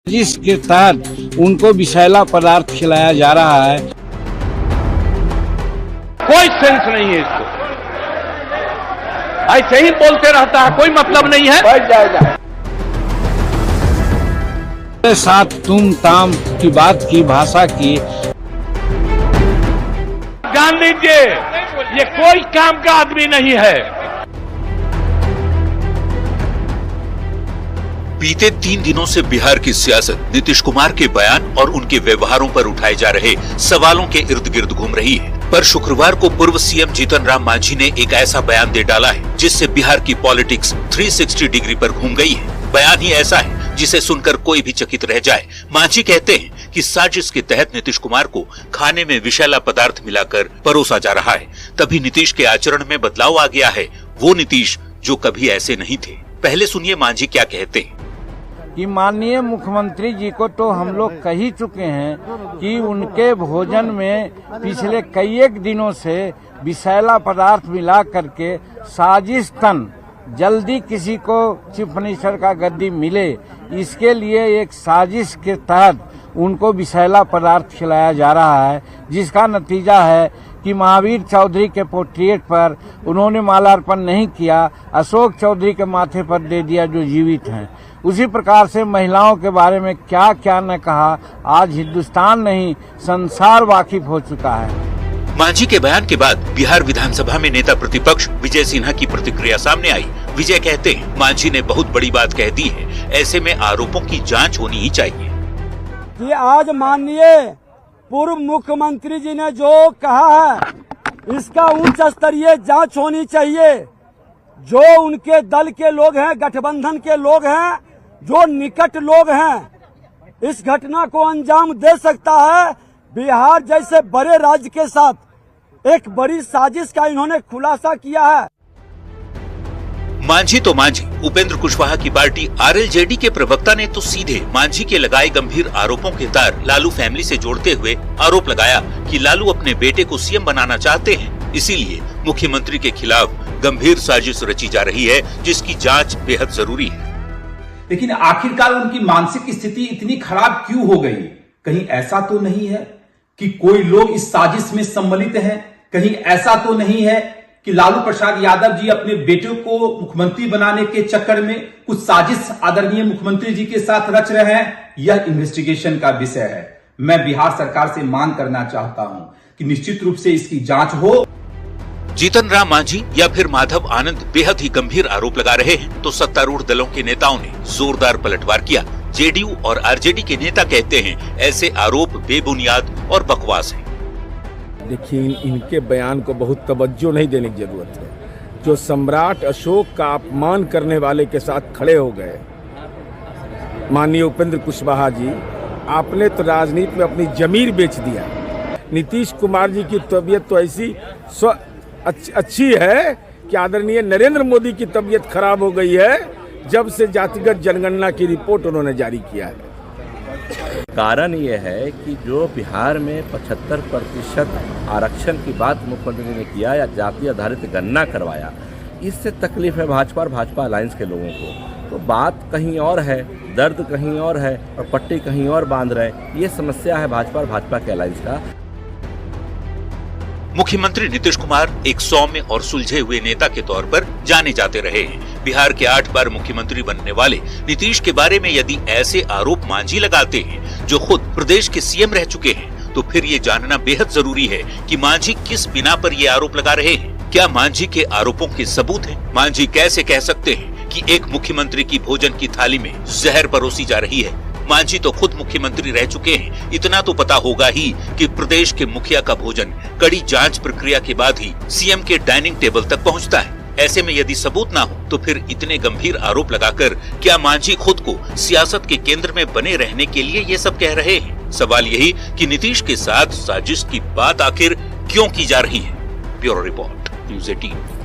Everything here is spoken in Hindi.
जिसके तहत उनको विषैला पदार्थ खिलाया जा रहा है। कोई सेंस नहीं है इसको, ऐसे ही बोलते रहता है, कोई मतलब नहीं है। बैठ जाएगा साथ तुम ताम की बात की भाषा की। गांधी जी ये कोई काम का आदमी नहीं है। बीते 3 दिनों से बिहार की सियासत नीतीश कुमार के बयान और उनके व्यवहारों पर उठाए जा रहे सवालों के इर्द गिर्द घूम रही है। पर शुक्रवार को पूर्व सीएम जीतन राम मांझी ने एक ऐसा बयान दे डाला है जिससे बिहार की पॉलिटिक्स 360 डिग्री पर घूम गई है। बयान ही ऐसा है जिसे सुनकर कोई भी चकित रह जाए। मांझी कहते हैं कि साजिश के तहत नीतीश कुमार को खाने में विषैला पदार्थ मिलाकर परोसा जा रहा है। तभी नीतीश के आचरण में बदलाव आ गया है, वो नीतीश जो कभी ऐसे नहीं थे। पहले सुनिए मांझी क्या कहते हैं। कि माननीय मुख्यमंत्री जी को तो हम लोग कह ही चुके हैं कि उनके भोजन में पिछले कई एक दिनों से विषैला पदार्थ मिला करके साजिश तन जल्दी किसी को चीफ मिनिस्टर का गद्दी मिले, इसके लिए एक साजिश के तहत उनको विषैला पदार्थ खिलाया जा रहा है। जिसका नतीजा है कि महावीर चौधरी के पोर्ट्रेट पर उन्होंने माल्यार्पण नहीं किया, अशोक चौधरी के माथे पर दे दिया जो जीवित हैं। उसी प्रकार से महिलाओं के बारे में क्या क्या न कहा, आज हिंदुस्तान नहीं संसार वाकिफ हो चुका है। मांझी के बयान के बाद बिहार विधानसभा में नेता प्रतिपक्ष विजय सिन्हा की प्रतिक्रिया सामने आई। विजय कहते हैं मांझी ने बहुत बड़ी बात कह दी है, ऐसे में आरोपों की जांच होनी ही चाहिए। कि आज माननीय पूर्व मुख्यमंत्री जी ने जो कहा है इसका उच्च स्तरीय जांच होनी चाहिए। जो उनके दल के लोग हैं, गठबंधन के लोग हैं, जो निकट लोग हैं, इस घटना को अंजाम दे सकता है। बिहार जैसे बड़े राज्य के साथ एक बड़ी साजिश का इन्होंने खुलासा किया है। मांझी तो मांझी, उपेंद्र कुशवाहा की पार्टी आरएलजेडी के प्रवक्ता ने तो सीधे मांझी के लगाए गंभीर आरोपों के तार लालू फैमिली से जोड़ते हुए आरोप लगाया कि लालू अपने बेटे को सीएम बनाना चाहते हैं, इसीलिए मुख्यमंत्री के खिलाफ गंभीर साजिश रची जा रही है जिसकी जांच बेहद जरूरी है। लेकिन आखिरकार उनकी मानसिक स्थिति इतनी खराब क्यों हो गई? कहीं ऐसा तो नहीं है कि कोई लोग इस साजिश में सम्मिलित हैं? कहीं ऐसा तो नहीं है कि लालू प्रसाद यादव जी अपने बेटे को मुख्यमंत्री बनाने के चक्कर में कुछ साजिश आदरणीय मुख्यमंत्री जी के साथ रच रहे हैं? यह इन्वेस्टिगेशन का विषय है। मैं बिहार सरकार से मांग करना चाहता हूं कि निश्चित रूप से इसकी जांच हो। जीतन राम मांझी या फिर माधव आनंद बेहद ही गंभीर आरोप लगा रहे हैं तो सत्तारूढ़ दलों के नेताओं ने जोरदार पलटवार किया। जेडीयू और आरजेडी के नेता कहते हैं ऐसे आरोप बेबुनियाद और बकवास हैं। देखिए, इनके बयान को बहुत तवज्जो नहीं देने की जरूरत है। जो सम्राट अशोक का अपमान करने वाले के साथ खड़े हो गए, माननीय उपेंद्र कुशवाहा जी, आपने तो राजनीति में अपनी जमीर बेच दिया। नीतीश कुमार जी की तबीयत तो ऐसी अच्छी है कि आदरणीय नरेंद्र मोदी की तबीयत खराब हो गई है जब से जातिगत जनगणना की रिपोर्ट उन्होंने जारी किया है। कारण ये है कि जो बिहार में 75% आरक्षण की बात मुख्यमंत्री ने किया या जाति आधारित गणना करवाया, इससे तकलीफ है भाजपा और भाजपा अलायंस के लोगों को। तो बात कहीं और है, दर्द कहीं और है और पट्टी कहीं और बांध रहे। ये समस्या है भाजपा और भाजपा के अलायंस का। मुख्यमंत्री नीतीश कुमार एक सौम्य और सुलझे हुए नेता के तौर पर जाने जाते रहे हैं। बिहार के 8 बार मुख्यमंत्री बनने वाले नीतीश के बारे में यदि ऐसे आरोप मांझी लगाते हैं जो खुद प्रदेश के सीएम रह चुके हैं, तो फिर ये जानना बेहद जरूरी है कि मांझी किस बिना पर ये आरोप लगा रहे हैं। क्या मांझी के आरोपों के सबूत हैं? मांझी कैसे कह सकते हैं कि एक मुख्यमंत्री की भोजन की थाली में जहर परोसी जा रही है? मांझी तो खुद मुख्यमंत्री रह चुके हैं। इतना तो पता होगा ही कि प्रदेश के मुखिया का भोजन कड़ी जांच प्रक्रिया के बाद ही सीएम के डाइनिंग टेबल तक पहुंचता है। ऐसे में यदि सबूत ना हो तो फिर इतने गंभीर आरोप लगाकर क्या मांझी खुद को सियासत के केंद्र में बने रहने के लिए ये सब कह रहे हैं? सवाल यही कि नीतीश के साथ साजिश की बात आखिर क्यों की जा रही है। Bureau report, news 18।